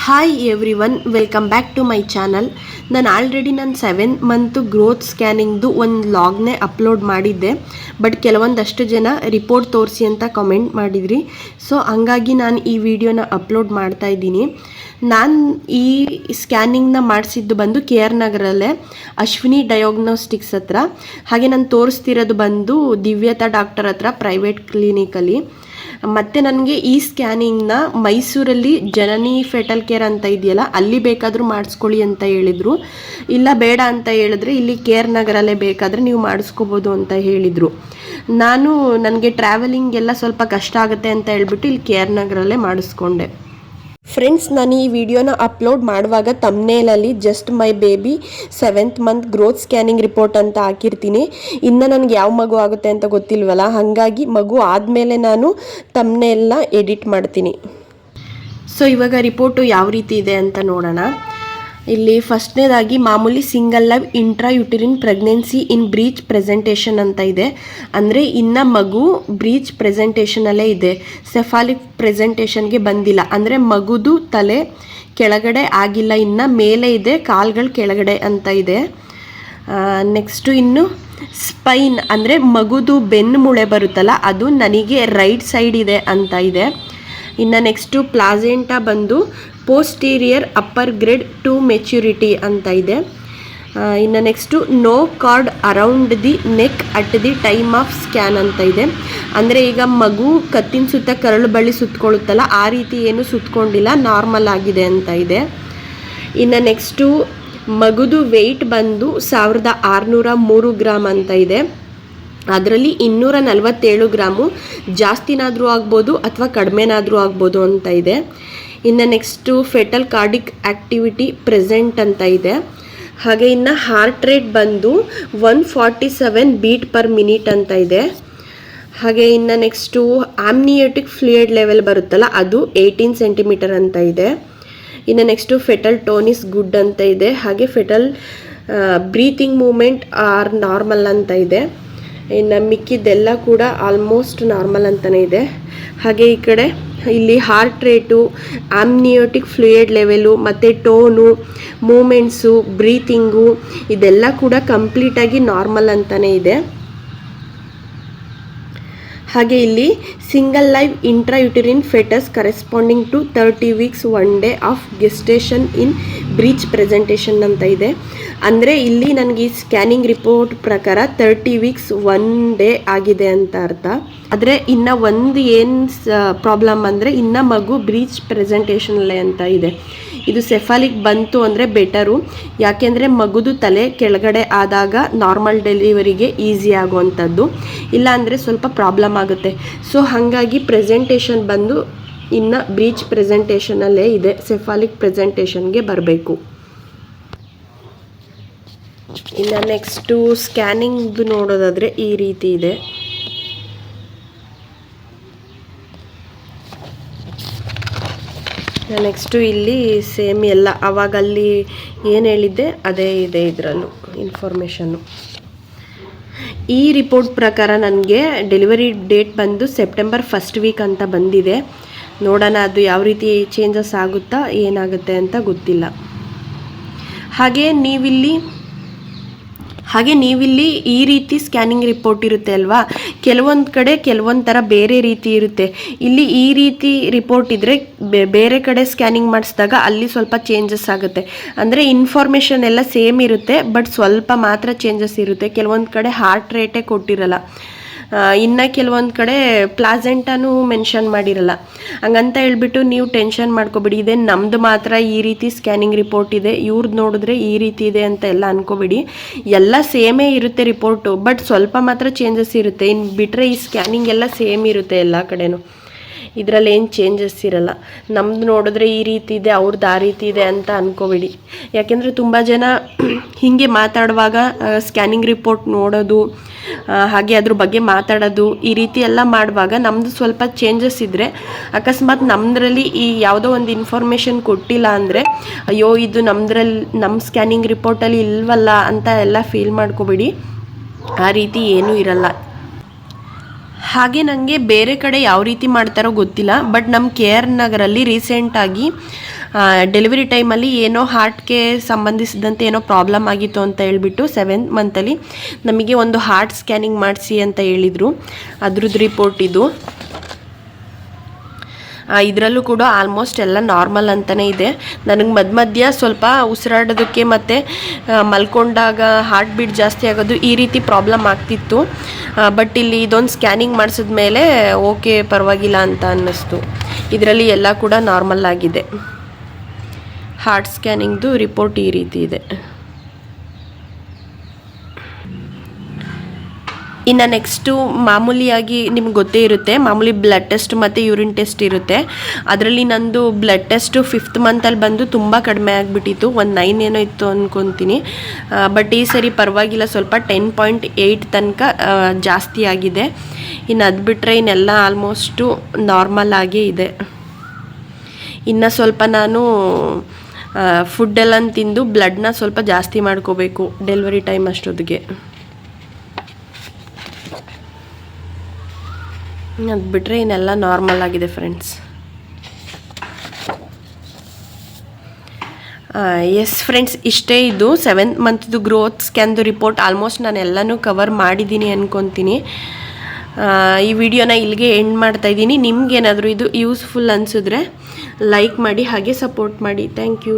Hi everyone, welcome back to my channel. ನಾನು already ನನ್ನ 7 month growth ಸ್ಕ್ಯಾನಿಂಗ್ದು ಒಂದು ಲಾಗ್ನೇ upload ಮಾಡಿದ್ದೆ. ಬಟ್ ಕೆಲವೊಂದಷ್ಟು ಜನ ರಿಪೋರ್ಟ್ ತೋರಿಸಿ ಅಂತ ಕಮೆಂಟ್ ಮಾಡಿದ್ರಿ. ಸೊ ಹಂಗಾಗಿ ನಾನು ಈ ವಿಡಿಯೋನ ಅಪ್ಲೋಡ್ ಮಾಡ್ತಾ ಇದ್ದೀನಿ. ನಾನು ಈ ಸ್ಕ್ಯಾನಿಂಗ್ನ ಮಾಡಿಸಿದ್ದು ಬಂದು KR ನಗರಲ್ಲೇ ಅಶ್ವಿನಿ ಡಯಾಗ್ನೋಸ್ಟಿಕ್ಸ್ ಹತ್ರ. ಹಾಗೆ ನಾನು ತೋರಿಸ್ತಿರೋದು ಬಂದು ದಿವ್ಯತಾ ಡಾಕ್ಟರ್ ಹತ್ರ ಪ್ರೈವೇಟ್ ಕ್ಲಿನಿಕಲ್ಲಿ. ಮತ್ತು ನನಗೆ ಈ ಸ್ಕ್ಯಾನಿಂಗ್ನ ಮೈಸೂರಲ್ಲಿ ಜನನಿ ಫೆಟಲ್ ಕೇರ್ ಅಂತ ಇದೆಯಲ್ಲ, ಅಲ್ಲಿ ಬೇಕಾದರೂ ಮಾಡಿಸ್ಕೊಳ್ಳಿ ಅಂತ ಹೇಳಿದರು. ಇಲ್ಲ ಬೇಡ ಅಂತ ಹೇಳಿದ್ರೆ ಇಲ್ಲಿ KR ನಗರಲ್ಲೇ ಬೇಕಾದರೆ ನೀವು ಮಾಡಿಸ್ಕೋಬೋದು ಅಂತ ಹೇಳಿದರು. ನನಗೆ ಟ್ರಾವೆಲಿಂಗ್ ಎಲ್ಲ ಸ್ವಲ್ಪ ಕಷ್ಟ ಆಗುತ್ತೆ ಅಂತ ಹೇಳ್ಬಿಟ್ಟು ಇಲ್ಲಿ KR ನಗರಲ್ಲೇ ಮಾಡಿಸ್ಕೊಂಡೆ. ಫ್ರೆಂಡ್ಸ್, ನಾನು ಈ ವಿಡಿಯೋನ ಅಪ್ಲೋಡ್ ಮಾಡುವಾಗ ತಮ್ನೇಲಲ್ಲಿ just my baby 7th month growth scanning report ಅಂತ ಹಾಕಿರ್ತೀನಿ. ಇನ್ನು ನನಗೆ ಯಾವ ಮಗು ಆಗುತ್ತೆ ಅಂತ ಗೊತ್ತಿಲ್ವಲ್ಲ, ಹಾಗಾಗಿ ಮಗು ಆದಮೇಲೆ ನಾನು ತಮ್ನೇಲ್ನ ಎಡಿಟ್ ಮಾಡ್ತೀನಿ. ಸೊ ಇವಾಗ ರಿಪೋರ್ಟು ಯಾವ ರೀತಿ ಇದೆ ಅಂತ ನೋಡೋಣ. ಇಲ್ಲಿ ಫಸ್ಟ್ನೇದಾಗಿ ಮಾಮೂಲಿ ಸಿಂಗಲ್ ಲೈವ್ ಇಂಟ್ರಾಯುಟಿರಿನ್ ಪ್ರೆಗ್ನೆನ್ಸಿ ಇನ್ ಬ್ರೀಚ್ ಪ್ರೆಸೆಂಟೇಷನ್ ಅಂತ ಇದೆ. ಅಂದರೆ ಇನ್ನು ಮಗು ಬ್ರೀಚ್ ಪ್ರೆಸೆಂಟೇಷನಲ್ಲೇ ಇದೆ, ಸೆಫಾಲಿಕ್ ಪ್ರೆಸೆಂಟೇಷನ್ಗೆ ಬಂದಿಲ್ಲ. ಅಂದರೆ ಮಗುದು ತಲೆ ಕೆಳಗಡೆ ಆಗಿಲ್ಲ, ಇನ್ನು ಮೇಲೆ ಇದೆ, ಕಾಲ್ಗಳು ಕೆಳಗಡೆ ಅಂತ ಇದೆ. ನೆಕ್ಸ್ಟು ಇನ್ನು ಸ್ಪೈನ್ ಅಂದರೆ ಮಗುದು ಬೆನ್ನು ಮೂಳೆ ಬರುತ್ತಲ್ಲ, ಅದು ನನಗೆ ರೈಟ್ ಸೈಡ್ ಇದೆ ಅಂತ ಇದೆ. ಇನ್ನು ನೆಕ್ಸ್ಟು ಪ್ಲಾಸೆಂಟಾ ಬಂದು posterior upper grade two maturity ಅಂತ ಇದೆ. ಇನ್ನು next no cord around the neck at the time of scan ಅಂತ ಇದೆ. ಅಂದರೆ ಈಗ ಮಗು ಕತ್ತಿನ ಸುತ್ತ ಕರಳು ಬಳ್ಳಿ ಸುತ್ತಕೊಳ್ಳುತ್ತಲ್ಲ, ಆ ರೀತಿ ಏನು ಸುತ್ತಕೊಂಡಿಲ್ಲ, ನಾರ್ಮಲ್ ಆಗಿದೆ ಅಂತ ಇದೆ. ಇನ್ನು ನೆಕ್ಸ್ಟು ಮಗುದು ವೆಯ್ಟ್ ಬಂದು 1603 ಗ್ರಾಮ್ ಅಂತ ಇದೆ. ಅದರಲ್ಲಿ 247 ಗ್ರಾಮು ಜಾಸ್ತಿನಾದರೂ ಆಗ್ಬೋದು ಅಥವಾ ಕಡಿಮೆನಾದರೂ ಆಗ್ಬೋದು ಅಂತ ಇದೆ. ಇನ್ನು next foetal cardiac activity present ಅಂತ ಇದೆ. ಹಾಗೆ ಇನ್ನು ಹಾರ್ಟ್ ರೇಟ್ ಬಂದು 147 ಬೀಟ್ ಪರ್ ಮಿನಿಟ್ ಅಂತ ಇದೆ. ಹಾಗೆ ಇನ್ನು ನೆಕ್ಸ್ಟು ಆಮ್ನಿಯೋಟಿಕ್ ಫ್ಲೂಯಿಡ್ ಲೆವೆಲ್ ಬರುತ್ತಲ್ಲ, ಅದು 18 ಸೆಂಟಿಮೀಟರ್ ಅಂತ ಇದೆ. ಇನ್ನು next fetal tone is good ಅಂತ ಇದೆ. ಹಾಗೆ fetal breathing movement are normal ಅಂತ ಇದೆ. ಇನ್ನು ಮಿಕ್ಕಿದ್ದೆಲ್ಲ ಕೂಡ ಆಲ್ಮೋಸ್ಟ್ ನಾರ್ಮಲ್ ಅಂತಲೇ ಇದೆ. ಹಾಗೆ ಈ ಕಡೆ ಇಲ್ಲಿ heart rate, amniotic fluid level ಮತ್ತು ಟೋನು, ಮೂಮೆಂಟ್ಸು, ಬ್ರೀತಿಂಗು ಇದೆಲ್ಲ ಕೂಡ ಕಂಪ್ಲೀಟಾಗಿ ನಾರ್ಮಲ್ ಅಂತಲೇ ಇದೆ. ಹಾಗೆ ಇಲ್ಲಿ single live intrauterine fetus corresponding to 30 weeks 1 day of gestation in breech presentation ಅಂತ ಇದೆ. ಅಂದರೆ ಇಲ್ಲಿ ನನಗೆ ಈ ಸ್ಕ್ಯಾನಿಂಗ್ ರಿಪೋರ್ಟ್ ಪ್ರಕಾರ 30 weeks 1 day ಆಗಿದೆ ಅಂತ ಅರ್ಥ. ಆದರೆ ಇನ್ನು ಒಂದು ಏನು ಪ್ರಾಬ್ಲಮ್ ಅಂದರೆ ಇನ್ನು ಮಗು ಬ್ರೀಚ್ ಪ್ರೆಸೆಂಟೇಷನಲ್ಲೇ ಅಂತ ಇದೆ. ಇದು ಸೆಫಾಲಿಕ್ ಬಂತು ಅಂದರೆ ಬೆಟರು, ಯಾಕೆಂದರೆ ಮಗುದು ತಲೆ ಕೆಳಗಡೆ ಆದಾಗ ನಾರ್ಮಲ್ ಡೆಲಿವರಿಗೆ ಈಸಿ ಆಗುವಂಥದ್ದು, ಇಲ್ಲಾಂದರೆ ಸ್ವಲ್ಪ ಪ್ರಾಬ್ಲಮ್ ಆಗುತ್ತೆ. ಸೊ ಹಾಗಾಗಿ ಪ್ರೆಸೆಂಟೇಷನ್ ಬಂದು ಇನ್ನು ಬ್ರೀಚ್ ಪ್ರೆಸೆಂಟೇಷನಲ್ಲೇ ಇದೆ, ಸೆಫಾಲಿಕ್ ಪ್ರೆಸೆಂಟೇಷನ್ಗೆ ಬರಬೇಕು. ಇನ್ನು ನೆಕ್ಸ್ಟು ಸ್ಕ್ಯಾನಿಂಗ್ದು ನೋಡೋದಾದರೆ ಈ ರೀತಿ ಇದೆ. ನೆಕ್ಸ್ಟು ಇಲ್ಲಿ ಸೇಮ್ ಎಲ್ಲ ಅವಾಗಲ್ಲಿ ಏನು ಹೇಳಿದ್ದೆ ಅದೇ ಇದೆ ಇದರಲ್ಲೂ ಇನ್ಫಾರ್ಮೇಷನ್ನು. ಈ ರಿಪೋರ್ಟ್ ಪ್ರಕಾರ ನನಗೆ ಡೆಲಿವರಿ ಡೇಟ್ ಬಂದು September 1st week ಅಂತ ಬಂದಿದೆ. ನೋಡೋಣ ಅದು ಯಾವ ರೀತಿ ಚೇಂಜಸ್ ಆಗುತ್ತಾ ಏನಾಗುತ್ತೆ ಅಂತ ಗೊತ್ತಿಲ್ಲ. ಹಾಗೆ ನೀವಿಲ್ಲಿ ಈ ರೀತಿ ಸ್ಕ್ಯಾನಿಂಗ್ ರಿಪೋರ್ಟ್ ಇರುತ್ತೆ ಅಲ್ವಾ, ಕೆಲವೊಂದು ಕಡೆ ಕೆಲವೊಂದು ಥರ ಬೇರೆ ರೀತಿ ಇರುತ್ತೆ. ಇಲ್ಲಿ ಈ ರೀತಿ ರಿಪೋರ್ಟ್ ಇದ್ದರೆ ಬೇರೆ ಕಡೆ ಸ್ಕ್ಯಾನಿಂಗ್ ಮಾಡಿಸಿದಾಗ ಅಲ್ಲಿ ಸ್ವಲ್ಪ ಚೇಂಜಸ್ ಆಗುತ್ತೆ. ಅಂದರೆ ಇನ್ಫಾರ್ಮೇಷನ್ ಎಲ್ಲ ಸೇಮ್ ಇರುತ್ತೆ, ಬಟ್ ಸ್ವಲ್ಪ ಮಾತ್ರ ಚೇಂಜಸ್ ಇರುತ್ತೆ. ಕೆಲವೊಂದು ಕಡೆ ಹಾರ್ಟ್ ರೇಟೇ ಕೊಟ್ಟಿರಲ್ಲ, ಇನ್ನು ಕೆಲವೊಂದು ಕಡೆ ಪ್ಲಾಸೆಂಟಾನು ಮೆನ್ಷನ್ ಮಾಡಿರಲ್ಲ. ಹಂಗಂತ ಹೇಳ್ಬಿಟ್ಟು ನೀವು ಟೆನ್ಷನ್ ಮಾಡ್ಕೊಬೇಡಿ, ಇದೆ ನಮ್ಮದು ಮಾತ್ರ ಈ ರೀತಿ ಸ್ಕ್ಯಾನಿಂಗ್ ರಿಪೋರ್ಟ್ ಇದೆ, ಇವ್ರದ್ದು ನೋಡಿದ್ರೆ ಈ ರೀತಿ ಇದೆ ಅಂತ ಎಲ್ಲ ಅನ್ಕೋಬೇಡಿ. ಎಲ್ಲ ಸೇಮೇ ಇರುತ್ತೆ ರಿಪೋರ್ಟು, ಬಟ್ ಸ್ವಲ್ಪ ಮಾತ್ರ ಚೇಂಜಸ್ ಇರುತ್ತೆ. ಇನ್ನು ಬಿಟ್ಟರೆ ಈ ಸ್ಕ್ಯಾನಿಂಗ್ ಎಲ್ಲ ಸೇಮ್ ಇರುತ್ತೆ ಎಲ್ಲ ಕಡೆನೂ, ಇದರಲ್ಲಿ ಏನು ಚೇಂಜಸ್ ಇರಲ್ಲ. ನಮ್ಮದು ನೋಡಿದ್ರೆ ಈ ರೀತಿ ಇದೆ, ಅವ್ರದ್ದು ಆ ರೀತಿ ಇದೆ ಅಂತ ಅಂದ್ಕೋಬೇಡಿ. ಯಾಕೆಂದರೆ ತುಂಬ ಜನ ಹೀಗೆ ಮಾತಾಡುವಾಗ ಸ್ಕ್ಯಾನಿಂಗ್ ರಿಪೋರ್ಟ್ ನೋಡೋದು, ಹಾಗೆ ಅದ್ರ ಬಗ್ಗೆ ಮಾತಾಡೋದು, ಈ ರೀತಿ ಎಲ್ಲ ಮಾಡುವಾಗ ನಮ್ಮದು ಸ್ವಲ್ಪ ಚೇಂಜಸ್ ಇದ್ದರೆ, ಅಕಸ್ಮಾತ್ ನಮ್ಮದ್ರಲ್ಲಿ ಈ ಯಾವುದೋ ಒಂದು ಇನ್ಫಾರ್ಮೇಷನ್ ಕೊಟ್ಟಿಲ್ಲ ಅಂದರೆ ಅಯ್ಯೋ ಇದು ನಮ್ಮ ಸ್ಕ್ಯಾನಿಂಗ್ ರಿಪೋರ್ಟಲ್ಲಿ ಇಲ್ವಲ್ಲ ಅಂತ ಎಲ್ಲ ಫೀಲ್ ಮಾಡ್ಕೋಬೇಡಿ. ಆ ರೀತಿ ಏನೂ ಇರಲ್ಲ. ಹಾಗೆ ನನಗೆ ಬೇರೆ ಕಡೆ ಯಾವ ರೀತಿ ಮಾಡ್ತಾರೋ ಗೊತ್ತಿಲ್ಲ, ಬಟ್ ನಮ್ಮ KR ನಗರಲ್ಲಿ ರೀಸೆಂಟಾಗಿ ಡೆಲಿವರಿ ಟೈಮಲ್ಲಿ ಏನೋ ಹಾರ್ಟ್ಗೆ ಸಂಬಂಧಿಸಿದಂತೆ ಏನೋ ಪ್ರಾಬ್ಲಮ್ ಆಗಿತ್ತು ಅಂತ ಹೇಳ್ಬಿಟ್ಟು 7th ಮಂತಲ್ಲಿ ನಮಗೆ ಒಂದು ಹಾರ್ಟ್ ಸ್ಕ್ಯಾನಿಂಗ್ ಮಾಡಿಸಿ ಅಂತ ಹೇಳಿದರು. ಅದ್ರದ್ದು ರಿಪೋರ್ಟ್ ಇದು. ಇದರಲ್ಲೂ ಕೂಡ ಆಲ್ಮೋಸ್ಟ್ ಎಲ್ಲ ನಾರ್ಮಲ್ ಅಂತಲೇ ಇದೆ. ನನಗೆ ಮಧ್ಯ ಸ್ವಲ್ಪ ಉಸಿರಾಡೋದಕ್ಕೆ ಮತ್ತು ಮಲ್ಕೊಂಡಾಗ ಹಾರ್ಟ್ ಬೀಟ್ ಜಾಸ್ತಿ ಆಗೋದು ಈ ರೀತಿ ಪ್ರಾಬ್ಲಮ್ ಆಗ್ತಿತ್ತು. ಬಟ್ ಇಲ್ಲಿ ಇದೊಂದು ಸ್ಕ್ಯಾನಿಂಗ್ ಮಾಡಿಸಿದ್ಮೇಲೆ ಓಕೆ ಪರವಾಗಿಲ್ಲ ಅಂತ ಅನ್ನಿಸ್ತು. ಇದರಲ್ಲಿ ಎಲ್ಲ ಕೂಡ ನಾರ್ಮಲ್ ಆಗಿದೆ. ಹಾರ್ಟ್ ಸ್ಕ್ಯಾನಿಂಗ್ದು ರಿಪೋರ್ಟ್ ಈ ರೀತಿ ಇದೆ. ಇನ್ನು ನೆಕ್ಸ್ಟು ಮಾಮೂಲಿಯಾಗಿ ನಿಮ್ಗೆ ಗೊತ್ತೇ ಇರುತ್ತೆ, ಮಾಮೂಲಿ ಬ್ಲಡ್ ಟೆಸ್ಟ್ ಮತ್ತು ಯೂರಿನ್ ಟೆಸ್ಟ್ ಇರುತ್ತೆ. ಅದರಲ್ಲಿ ನಂದು ಬ್ಲಡ್ ಟೆಸ್ಟು 5th ಮಂತಲ್ಲಿ ಬಂದು ತುಂಬ ಕಡಿಮೆ ಆಗಿಬಿಟ್ಟಿತ್ತು, ಒಂದು 9 ಏನೋ ಇತ್ತು ಅಂದ್ಕೊತೀನಿ. ಬಟ್ ಈ ಸರಿ ಪರವಾಗಿಲ್ಲ, ಸ್ವಲ್ಪ 10.8 ತನಕ ಜಾಸ್ತಿ ಆಗಿದೆ. ಇನ್ನು ಅದು ಬಿಟ್ಟರೆ ಇನ್ನೆಲ್ಲ ಆಲ್ಮೋಸ್ಟು ನಾರ್ಮಲ್ ಆಗೇ ಇದೆ. ಇನ್ನು ಸ್ವಲ್ಪ ನಾನು ಫುಡ್ಡೆಲ್ಲ ತಿಂದು ಬ್ಲಡ್ನ ಸ್ವಲ್ಪ ಜಾಸ್ತಿ ಮಾಡ್ಕೋಬೇಕು ಡೆಲಿವರಿ ಟೈಮ್ ಅಷ್ಟೊತ್ತಿಗೆ. ಅದು ಬಿಟ್ಟರೆ ಇನ್ನೆಲ್ಲ ನಾರ್ಮಲ್ ಆಗಿದೆ ಫ್ರೆಂಡ್ಸ್. ಎಸ್ ಫ್ರೆಂಡ್ಸ್, ಇಷ್ಟೇ ಇದು 7th ಮಂತ್ದು ಗ್ರೋತ್ ಸ್ಕ್ಯಾನ್ದು ರಿಪೋರ್ಟ್. ಆಲ್ಮೋಸ್ಟ್ ನಾನು ಎಲ್ಲನೂ ಕವರ್ ಮಾಡಿದ್ದೀನಿ ಅಂದ್ಕೊತೀನಿ. ಈ ವಿಡಿಯೋನ ಇಲ್ಲಿಗೆ ಎಂಡ್ ಮಾಡ್ತಾಯಿದ್ದೀನಿ. ನಿಮ್ಗೇನಾದರೂ ಇದು ಯೂಸ್ಫುಲ್ ಅನಿಸಿದ್ರೆ ಲೈಕ್ ಮಾಡಿ, ಹಾಗೆ ಸಪೋರ್ಟ್ ಮಾಡಿ. Thank you.